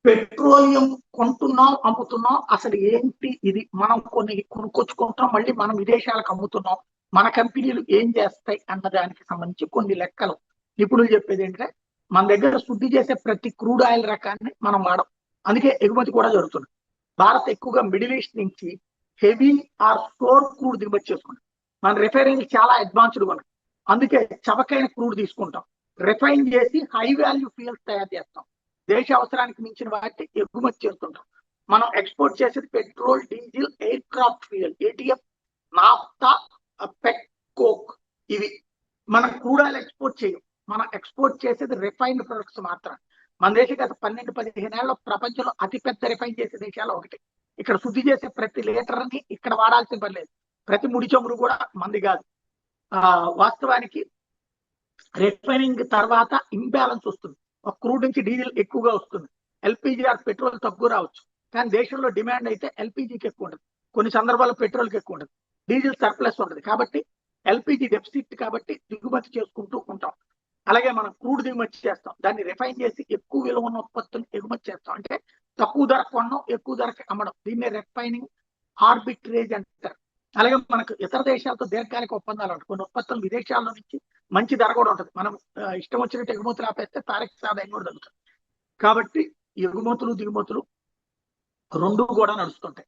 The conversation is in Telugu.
పెట్రోలియం కొంటున్నాం, అమ్ముతున్నాం, అసలు ఏంటి ఇది? మనం కొన్ని కొనుక్కొచ్చుకుంటాం, మళ్ళీ మనం విదేశాలకు అమ్ముతున్నాం, మన కంపెనీలు ఏం చేస్తాయి అన్న దానికి సంబంధించి కొన్ని లెక్కలు నిపుణులు చెప్పేది ఏంటంటే, మన దగ్గర శుద్ధి చేసే ప్రతి క్రూడ్ ఆయిల్ రకాన్ని మనం వాడం, అందుకే ఎగుమతి కూడా జరుగుతుంది. భారత్ ఎక్కువగా మిడిల్ ఈస్ట్ నుంచి హెవీ ఆర్ స్టోర్ క్రూడ్ దిగుమతి చేసుకుంటాం. మన రిఫైనరీ చాలా అడ్వాన్స్డ్ ఉన్నాయి, అందుకే చవకైన క్రూడ్ తీసుకుంటాం, రిఫైన్ చేసి హై వాల్యూ ఫ్యూయల్స్ తయారు చేస్తాం, దేశ అవసరానికి మించిన వాటిని ఎగుమతి చేస్తుంటాం. మనం ఎక్స్పోర్ట్ చేసేది petrol, diesel, aircraft fuel, ATF, naphtha, pet coke. ఇవి మనం క్రూడ్ ఆయిల్ ఎక్స్పోర్ట్ చేయం, మనం ఎక్స్పోర్ట్ చేసేది రిఫైన్డ్ ప్రొడక్ట్స్ మాత్రం. మన దేశం గత 12-15 ఏళ్ళలో ప్రపంచంలో అతిపెద్ద రిఫైన్ చేసే దేశాలు ఒకటి. ఇక్కడ శుద్ధి చేసే ప్రతి లీటర్ని ఇక్కడ వాడాల్సిన పని లేదు, ప్రతి ముడి చమురు కూడా మంది కాదు. వాస్తవానికి రిఫైనింగ్ తర్వాత ఇంబ్యాలెన్స్ వస్తుంది, ఒక క్రూడ్ నుంచి డీజిల్ ఎక్కువగా వస్తుంది, ఎల్పిజి ఆర్ పెట్రోల్ తక్కువ రావచ్చు, కానీ దేశంలో డిమాండ్ అయితే ఎల్పిజికి ఎక్కువ ఉంటుంది, కొన్ని సందర్భాల్లో పెట్రోల్కి ఎక్కువ ఉంటుంది, డీజిల్ సర్ప్లస్ ఉంటుంది. కాబట్టి ఎల్పిజి డెఫిసిట్, కాబట్టి దిగుమతి చేసుకుంటూ ఉంటాం. అలాగే మనం క్రూడ్ దిగుమతి చేస్తాం, దాన్ని రిఫైన్ చేసి ఎక్కువ విలువ ఉన్న ఉత్పత్తులను ఎగుమతి చేస్తాం, అంటే తక్కువ ధర కొనడం, ఎక్కువ ధరకి అమ్మడం, దీన్నే రిఫైనింగ్ ఆర్బిట్రేజ్ అంటారు. అలాగే మనకు ఇతర దేశాలతో దీర్ఘకాలిక ఒప్పందాలు ఉంటాయి, కొన్ని ఉత్పత్తులు విదేశాల్లో నుంచి మంచి ధర కూడా ఉంటుంది, మనం ఇష్టం వచ్చినట్టు ఎగుమతులు ఆపేస్తే తారీఖు ఆదాయం కూడా తగ్గుతుంది. కాబట్టి ఎగుమతులు దిగుమతులు రెండు కూడా నడుస్తుంటాయి.